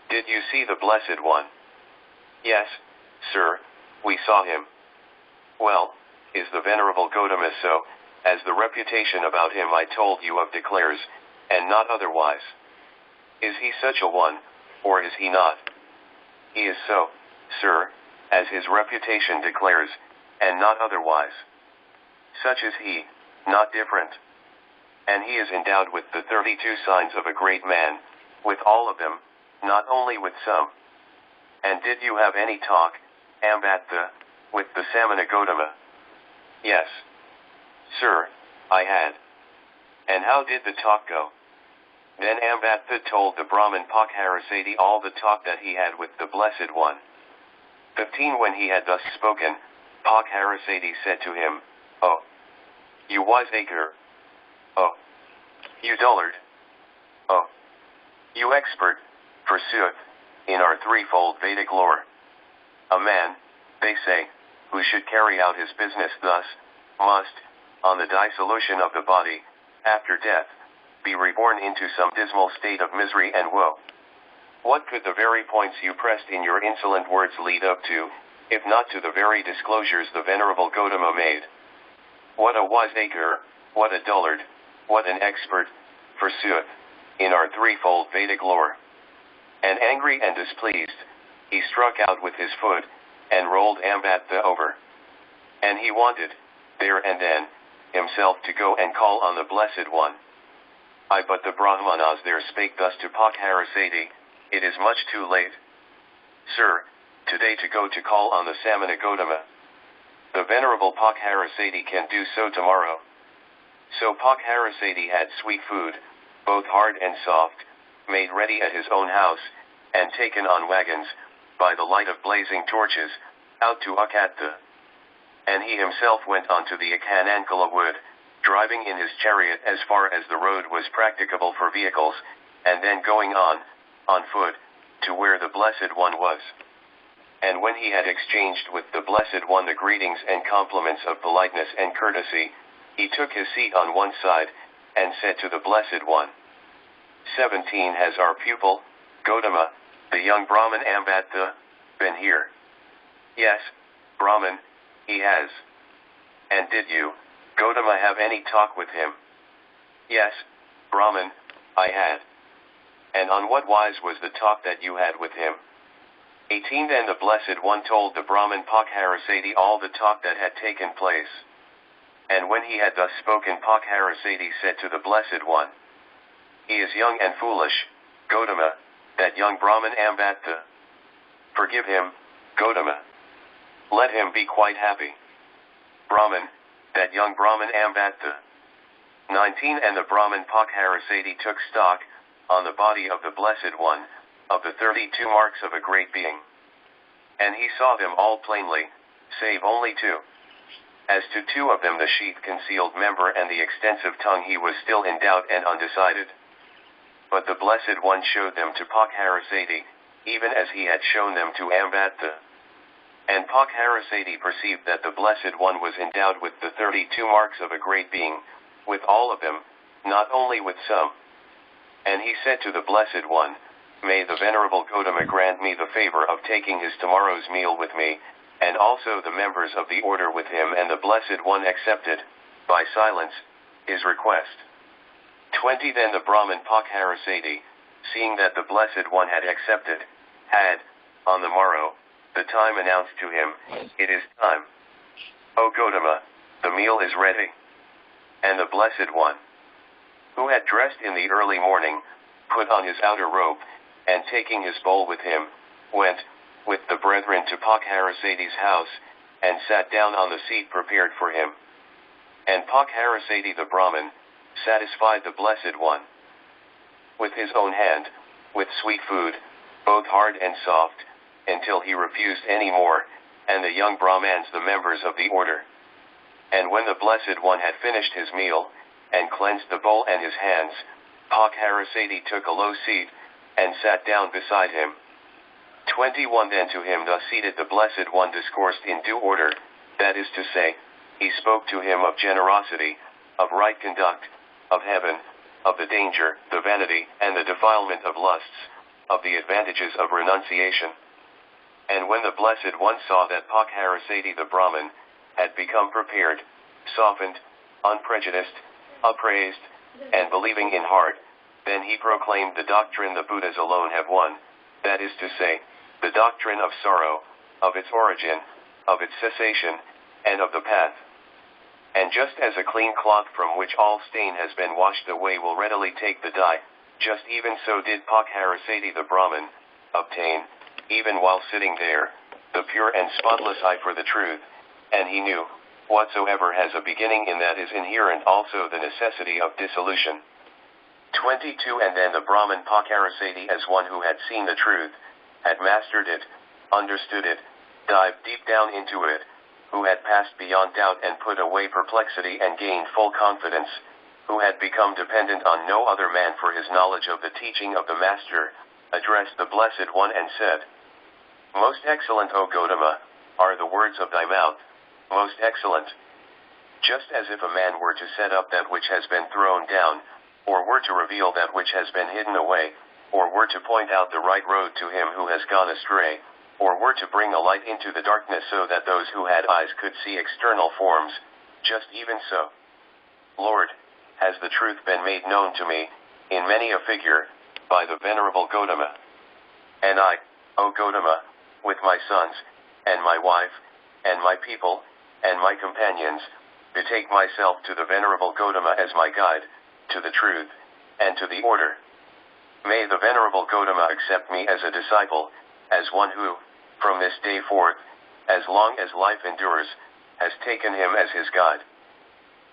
did you see the Blessed One? Yes, sir, we saw him. Well, is the Venerable Gautama so, as the reputation about him I told you of declares, and not otherwise? Is he such a one, or is he not? He is so, sir, as his reputation declares, and not otherwise. Such is he, not different. And he is endowed with the 32 signs of a great man, with all of them, not only with some. And did you have any talk, Ambatha, with the Samana Gautama? Yes, sir, I had. And how did the talk go? Then Ambatha told the Brahmin Pakharasi all the talk that he had with the Blessed One. 15. When he had thus spoken, Pakharasi said to him, Oh, you wiseacre! Oh, you dullard! Oh, You expert, forsooth, in our threefold Vedic lore. A man, they say, who should carry out his business thus, must, on the dissolution of the body, after death, be reborn into some dismal state of misery and woe. What could the very points you pressed in your insolent words lead up to, if not to the very disclosures the venerable Gautama made? What a wiseacre, what a dullard, what an expert, forsooth, in our threefold Vedic lore. And angry and displeased, he struck out with his foot, and rolled Ambatha over. And he wanted, there and then, himself to go and call on the Blessed One. But the Brahmanas there spake thus to Pakharasi, it is much too late. Sir, today to go to call on the Samana Gautama. The venerable Pakharasi can do so tomorrow. So Pakharasi had sweet food, both hard and soft, made ready at his own house, and taken on wagons, by the light of blazing torches, out to Ambatha. And he himself went on to the Kanhayanas wood, driving in his chariot as far as the road was practicable for vehicles, and then going on foot, to where the Blessed One was. And when he had exchanged with the Blessed One the greetings and compliments of politeness and courtesy, he took his seat on one side, and said to the Blessed One, 17 Has our pupil, Gautama, the young Brahmin Ambatha, been here? Yes, Brahmin, he has. And did you, Gautama, have any talk with him? Yes, Brahmin, I had. And on what wise was the talk that you had with him? 18 Then the Blessed One told the Brahmin Pakharasi all the talk that had taken place. And when he had thus spoken, Pakharasi said to the Blessed One, He is young and foolish, Gautama, that young Brahmin Ambatha. Forgive him, Gautama. Let him be quite happy. Brahmin, that young Brahmin Ambatha. 19 And the Brahmin Pakharasi took stock, on the body of the Blessed One, of the 32 marks of a great being. And he saw them all plainly, save only 2. As to 2 of them, the sheath-concealed member and the extensive tongue, he was still in doubt and undecided. But the Blessed One showed them to Pakharasi, even as he had shown them to Ambatha. And Pakharasi perceived that the Blessed One was endowed with the 32 marks of a great being, with all of them, not only with some. And he said to the Blessed One, May the Venerable Gautama grant me the favor of taking his tomorrow's meal with me, and also the members of the order with him. And the Blessed One accepted, by silence, his request. 20 Then the Brahmin Pakharasi, seeing that the Blessed One had accepted, had, on the morrow, the time announced to him, It is time. O Gautama, the meal is ready. And the Blessed One, who had dressed in the early morning, put on his outer robe, and taking his bowl with him, went, with the brethren to Pakharasi's house, and sat down on the seat prepared for him. And Pakharasi the Brahmin, satisfied the Blessed One with his own hand, with sweet food, both hard and soft, until he refused any more, and the young Brahmans the members of the order. And when the Blessed One had finished his meal, and cleansed the bowl and his hands, Pakharasi took a low seat, and sat down beside him. 21 Then to him thus seated the Blessed One discoursed in due order, that is to say, he spoke to him of generosity, of right conduct, of heaven, of the danger, the vanity, and the defilement of lusts, of the advantages of renunciation. And when the Blessed One saw that Pakharasi the Brahmin had become prepared, softened, unprejudiced, upraised, and believing in heart, then he proclaimed the doctrine the Buddhas alone have won, that is to say, the doctrine of sorrow, of its origin, of its cessation, and of the path. And just as a clean cloth from which all stain has been washed away will readily take the dye, just even so did Pakharasi the Brahmin obtain, even while sitting there, the pure and spotless eye for the truth, and he knew, whatsoever has a beginning in that is inherent also the necessity of dissolution. 22 And then the Brahmin Pakharasi, as one who had seen the truth, had mastered it, understood it, dived deep down into it, who had passed beyond doubt and put away perplexity and gained full confidence, who had become dependent on no other man for his knowledge of the teaching of the Master, addressed the Blessed One and said, Most excellent, O Gautama, are the words of thy mouth, most excellent. Just as if a man were to set up that which has been thrown down, or were to reveal that which has been hidden away, or were to point out the right road to him who has gone astray, or were to bring a light into the darkness so that those who had eyes could see external forms, just even so. Lord, has the truth been made known to me, in many a figure, by the Venerable Gautama. And I, O Gautama, with my sons, and my wife, and my people, and my companions, betake myself to the Venerable Gautama as my guide, to the truth, and to the order. May the Venerable Gautama accept me as a disciple, as one who, from this day forth, as long as life endures, has taken him as his guide.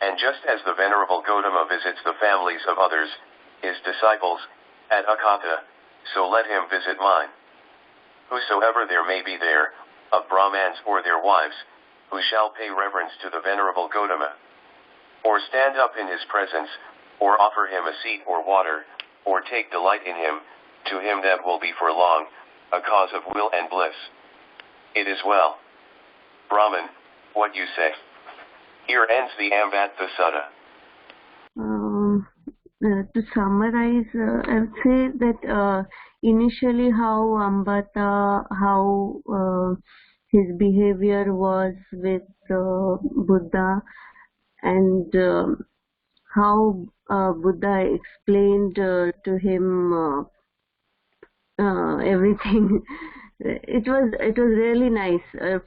And just as the Venerable Gautama visits the families of others, his disciples, at Akatha, so let him visit mine. Whosoever there may be there, of Brahmans or their wives, who shall pay reverence to the Venerable Gautama, or stand up in his presence, or offer him a seat or water, or take delight in him, to him that will be for long, a cause of will and bliss. It is well. Brahman, what you say? Here ends the Ambattha Sutta. To summarize, I would say that initially how Ambatha, how his behavior was with Buddha, and how Buddha explained to him everything. It was really nice, a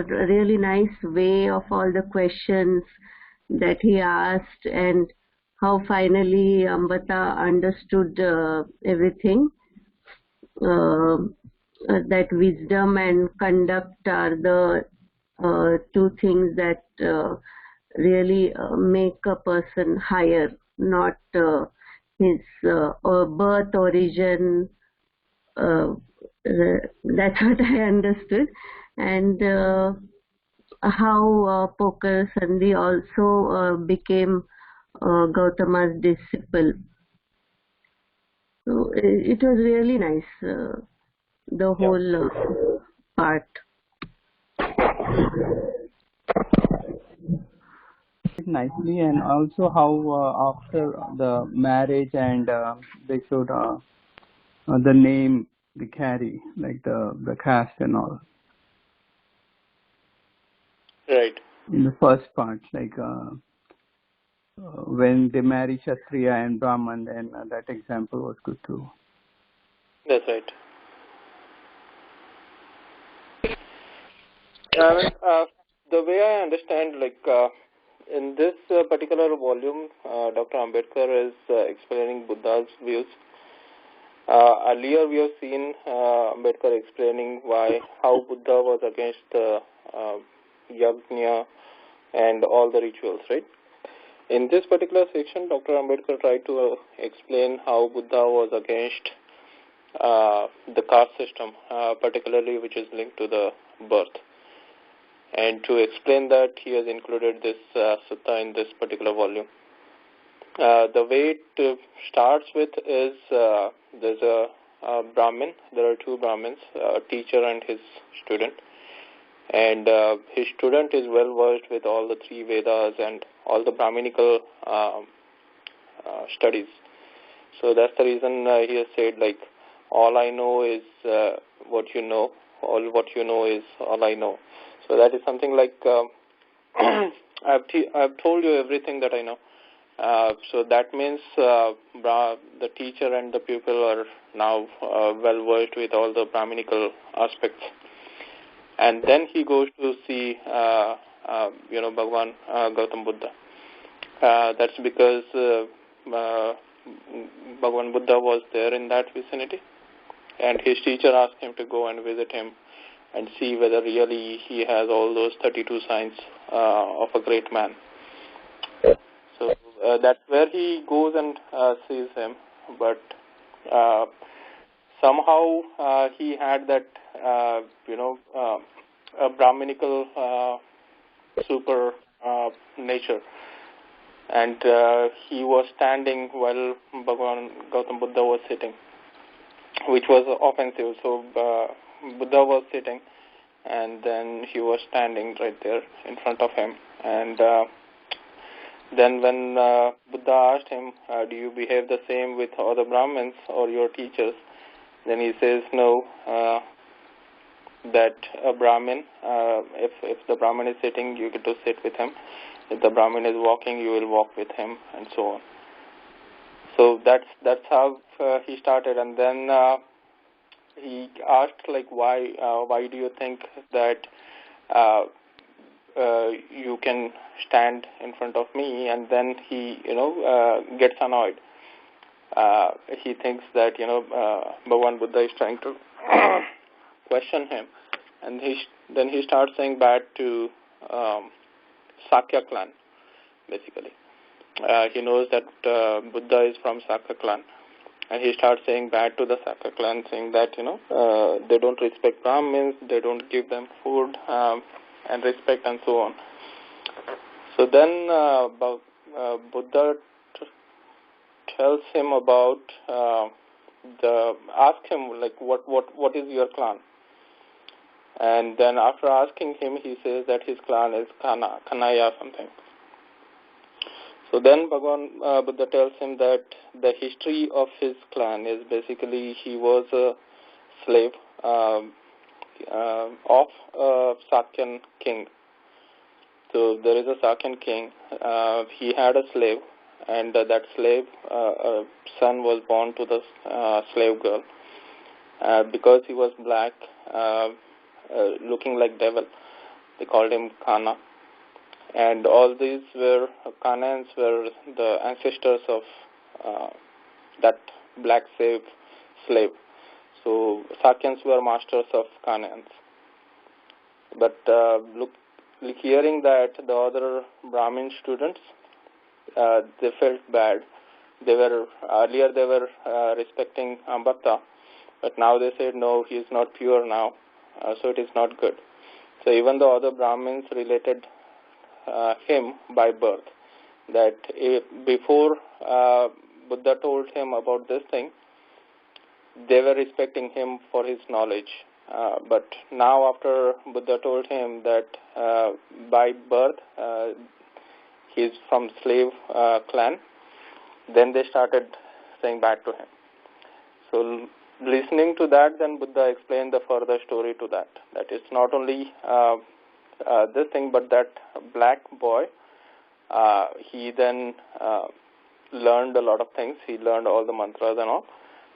really nice way of all the questions that he asked, and how finally Ambatha understood everything. That wisdom and conduct are the two things that really make a person higher, not his birth, origin. That's what I understood. And how Pakharasi also became Gautama's disciple. So it was really nice, the whole part. Nicely, and also how after the marriage and they showed the name they carry, like the caste and all. Right. In the first part, like when they marry Kshatriya and Brahman, then that example was good too. That's right. The way I understand, like in this particular volume, Dr. Ambedkar is explaining Buddha's views. Earlier we have seen Ambedkar explaining how Buddha was against yajna and all the rituals, right? In this particular section, Dr. Ambedkar tried to explain how Buddha was against the caste system, particularly which is linked to the birth. And to explain that, he has included this sutta in this particular volume. The way it starts with is there's a Brahmin. There are two Brahmins, a teacher and his student. And his student is well versed with all the three Vedas and all the Brahminical studies. So that's the reason he has said, like, all I know is what you know. All what you know is all I know. So that is something like I've told you everything that I know. So that means the teacher and the pupil are now well versed with all the Brahminical aspects. And then he goes to see, Bhagavan Gautam Buddha. That's because Bhagavan Buddha was there in that vicinity, and his teacher asked him to go and visit him and see whether really he has all those 32 signs of a great man. So that's where he goes and sees him, but somehow he had that, a Brahminical super nature. and he was standing while Bhagavan Gautam Buddha was sitting, which was offensive. So Buddha was sitting, and then he was standing right there in front of him. And then when Buddha asked him, do you behave the same with other Brahmins or your teachers? Then he says, no, that a Brahmin, if the Brahmin is sitting, you get to sit with him. If the Brahmin is walking, you will walk with him, and so on. So that's how he started. And then he asked, like, why do you think that you can stand in front of me? And then he, gets annoyed. He thinks that, Bhagavan Buddha is trying to question him. And then he starts saying bad to Sakya clan, basically. He knows that Buddha is from Sakya clan. And he starts saying bad to the Sakya clan, saying that, they don't respect Brahmins, they don't give them food and respect, and so on. So then Buddha tells him about ask him, like, what is your clan? And then after asking him, he says that his clan is Kanha something. So then Bhagavan Buddha tells him that the history of his clan is basically he was a slave of a Sakyan king. So there is a Sakyan king. He had a slave, and that slave son was born to the slave girl. Because he was black, looking like devil, they called him Kanha. And all these Kanhayanas were the ancestors of that black slave. So Sakyans were masters of Kanhayanas. But hearing that, the other Brahmin students, they felt bad. Earlier they were respecting Ambatha, but now they said, no, he is not pure now, so it is not good. So even the other Brahmins related him by birth, that before Buddha told him about this thing, they were respecting him for his knowledge. But now after Buddha told him that by birth he is from slave clan, then they started saying bad to him. So listening to that, then Buddha explained the further story to that. That it's not only this thing, but that black boy, he then learned a lot of things. He learned all the mantras and all.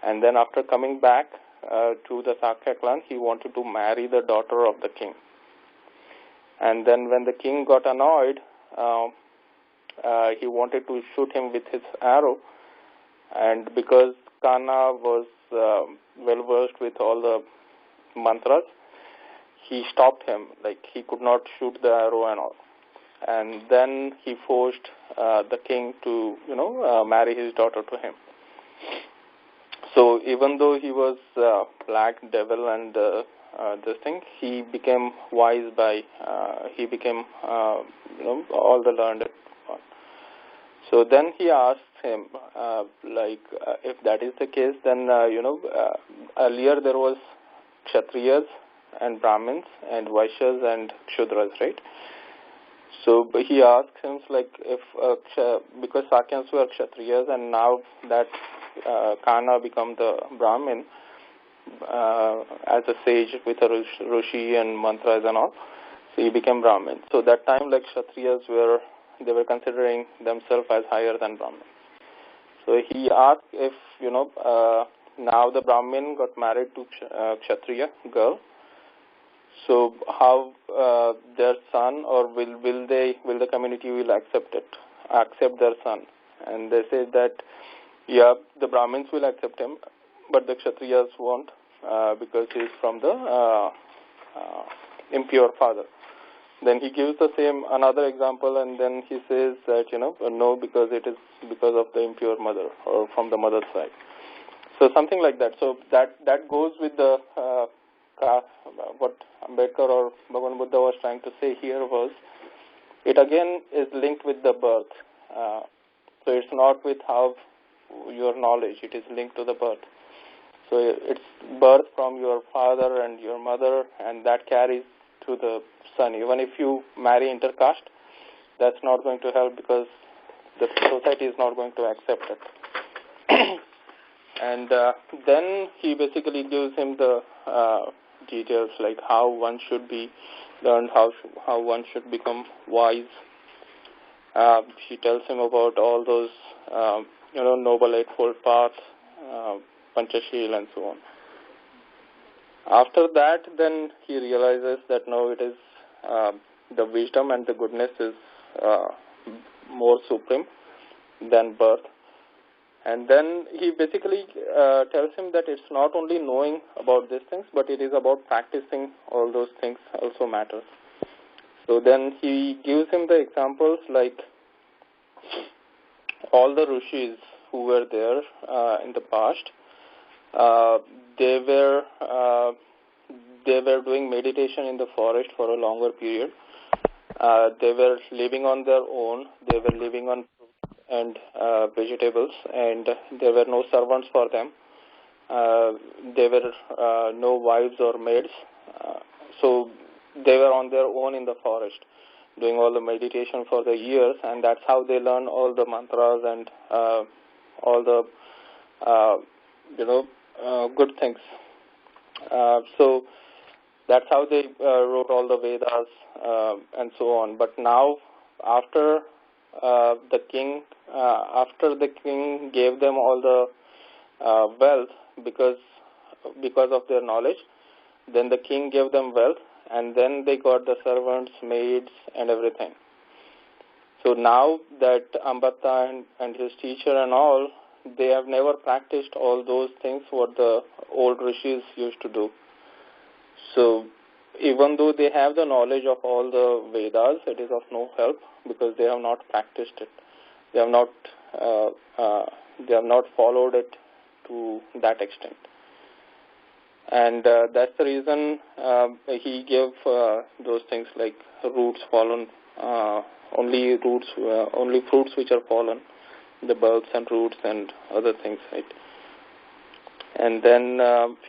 And then after coming back to the Sakya clan, he wanted to marry the daughter of the king. And then when the king got annoyed, he wanted to shoot him with his arrow. And because Kanha was well versed with all the mantras, he stopped him, like he could not shoot the arrow and all. And then he forced the king to, marry his daughter to him. So even though he was black devil and this thing, he became wise by, he became, all the learned. So then he asked him, if that is the case, then, earlier there was Kshatriyas and Brahmins and Vaishyas and Kshudras, right? So he asked him, like, if because Sakyans were Kshatriyas, and now that Kanha become the Brahmin as a sage with a Rishi and mantras and all, so he became Brahmin. So that time, like, Kshatriyas were considering themselves as higher than Brahmin. So he asked if, now the Brahmin got married to Kshatriya girl, so how their son, or will the community will accept their son? And they said that, yeah, the Brahmins will accept him, but the Kshatriyas won't, because he is from the impure father. Then he gives another example, and then he says that, no, because it is because of the impure mother, or from the mother's side. So something like that. So that goes with the what Ambedkar or Bhagavan Buddha was trying to say here was, it again is linked with the birth. So it's not with how your knowledge, it is linked to the birth. So it's birth from your father and your mother, and that carries to the son. Even if you marry intercaste, that's not going to help because the society is not going to accept it. And then he basically gives him the details, like how one should be learned, how one should become wise. He tells him about all those, Noble Eightfold Path, Panchashil, and so on. After that, then he realizes that now it is the wisdom and the goodness is more supreme than birth. And then he basically tells him that it's not only knowing about these things, but it is about practicing all those things also matters. So then he gives him the examples like all the rishis who were there in the past. They were doing meditation in the forest for a longer period. They were living on their own. They were living on fruits and vegetables, and there were no servants for them. There were no wives or maids. So they were on their own in the forest, doing all the meditation for the years, and that's how they learn all the mantras and all the good things. So that's how they wrote all the Vedas and so on. But now, after the king gave them all the wealth because of their knowledge, then the king gave them wealth, and then they got the servants, maids, and everything. So now that Ambatha and his teacher and all, they have never practiced all those things what the old rishis used to do. So even though they have the knowledge of all the Vedas, it is of no help because they have not practiced it. They have not followed it to that extent. And that's the reason he gave those things like roots fallen, only fruits which are fallen, the bulbs and roots and other things, right? And then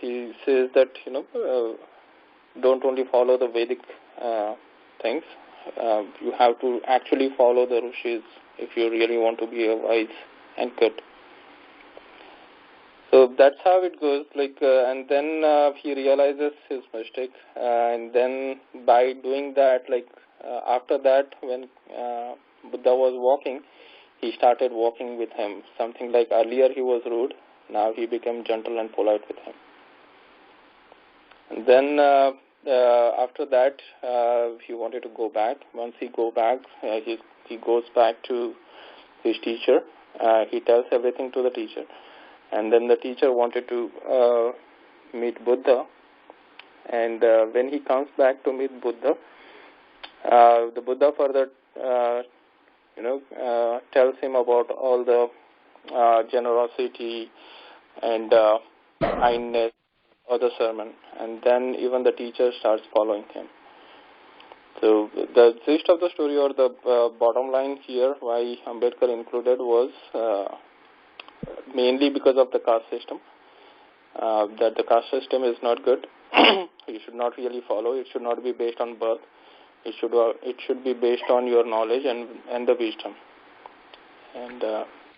he says that don't only follow the Vedic things. You have to actually follow the rishis if you really want to be a wise and good. So that's how it goes. And then he realizes his mistake, and then by doing that, after that, when Buddha was walking, he started walking with him. Something like earlier he was rude, now he became gentle and polite with him. And then after that, he wanted to go back. Once he goes back to his teacher. He tells everything to the teacher. And then the teacher wanted to meet Buddha. And when he comes back to meet Buddha, the Buddha further, tells him about all the generosity and kindness of the sermon. And then even the teacher starts following him. So the gist of the story, or the bottom line here, why Ambedkar included was mainly because of the caste system. That the caste system is not good. You should not really follow. It should not be based on birth. It should be based on your knowledge and the wisdom. And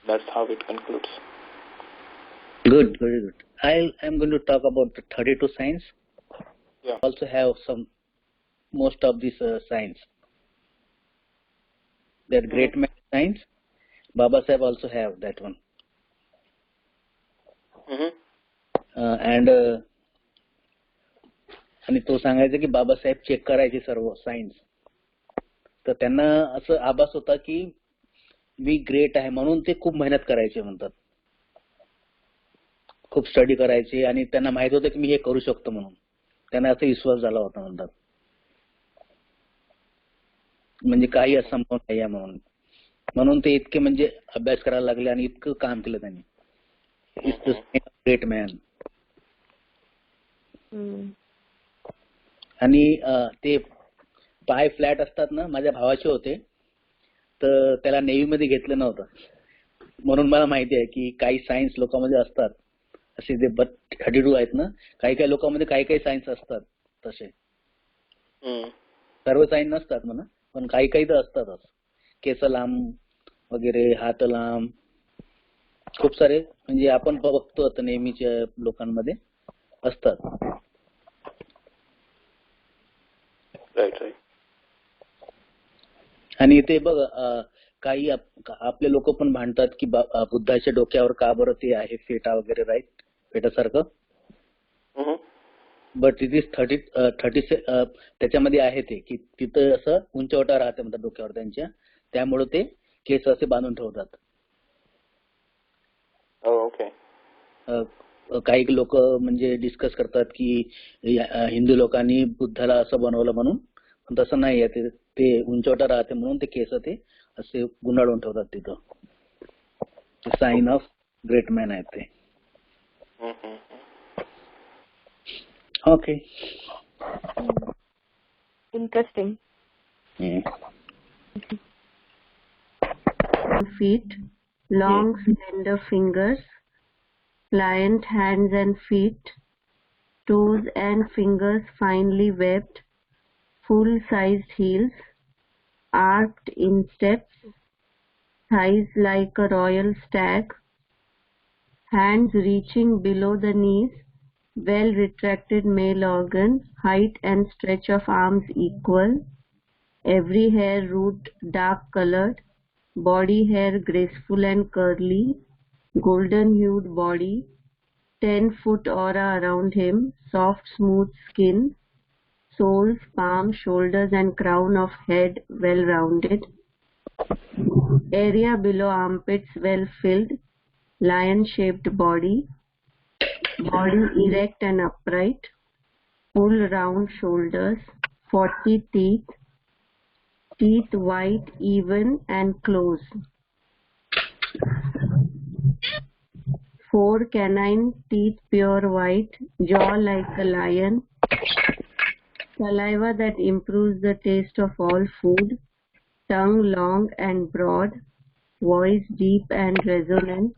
that's how it concludes. Good, very good. I'm going to talk about the 32 signs. Yeah. Also have most of these signs. That great man signs. Babasaheb also have that one. आणि तो सांगायचा की Babasaheb check करायचे सर्व science. तर त्यांना असं आभास होता की मी ग्रेट आहे म्हणून ते खूप मेहनत करायचे म्हणतात. खूप स्टडी करायचे आणि त्यांना माहित होतं की मी हे करू शकतो म्हणून. त्यांना असा विश्वास झाला होता म्हणतात. म्हणजे काही असंभव नाही आहे म्हणून ते इतके म्हणजे अभ्यास करायला लागले आणि इतकं काम केलं त्यांनी. Is the great man. आणि ते पाय फ्लॅट असतात ना, माझ्या भावाचे होते. तर त्याला नेव्हीमध्ये घेतलं नव्हतं. म्हणून मला माहिती आहे की काही सायन्स लोकांमध्ये असतात असे जे 32 आहेत ना, काही काही लोकांमध्ये काही काही सायन्स असतात तसे. सर्व सायन्स नसतात म्हणा, पण काही काही तर असतातच. केस लांब वगैरे, हात लांब, खूप सारे म्हणजे आपण बघतो आता नेहमीच्या लोकांमध्ये असतात. Right right. आणि ते बघ काही आपले लोक पण भांडतात की बुद्धाच्या डोक्यावर का बरं ते आहे फेटा वगैरे, राईट, फेटासारखं. बट इट इज 30 त्याच्यामध्ये आहे ते की तिथं असं उंचवटा राहते म्हणतात डोक्यावर त्यांच्या, त्यामुळे ते केस असे बांधून ठेवतात. ओके. काही लोक म्हणजे डिस्कस करतात की हिंदू लोकांनी बुद्धाला असं बनवलं म्हणून, पण तसं नाही आहे. ते उंचवटा राहते म्हणून ते केस ते असे गुंडाळून ठेवतात तिथं. साइन ऑफ ग्रेट मॅन आहे ते. Okay. Interesting. Feet, long slender fingers, pliant hands and feet, toes and fingers finely webbed, full-sized heels, arched insteps, thighs like a royal stag, hands reaching below the knees, well-retracted male organ, height and stretch of arms equal, every hair root dark-colored, body hair graceful and curly, golden-hued body, 10-foot aura around him, soft smooth skin, soles, palms, shoulders and crown of head well-rounded, area below armpits well-filled, lion-shaped body, body erect and upright, full round shoulders, 40 teeth, teeth white, even and close, 4 canine teeth pure white, jaw like a lion, saliva that improves the taste of all food, tongue long and broad, voice deep and resonant,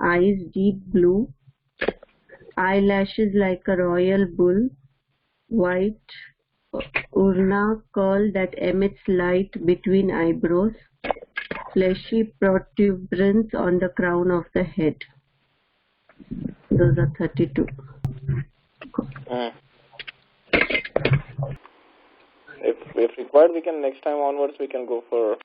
eyes deep blue, eyelashes like a royal bull, white urna curl that emits light between eyebrows, fleshy protuberance on the crown of the head. Those are 32. If required, we can next time onwards we can go for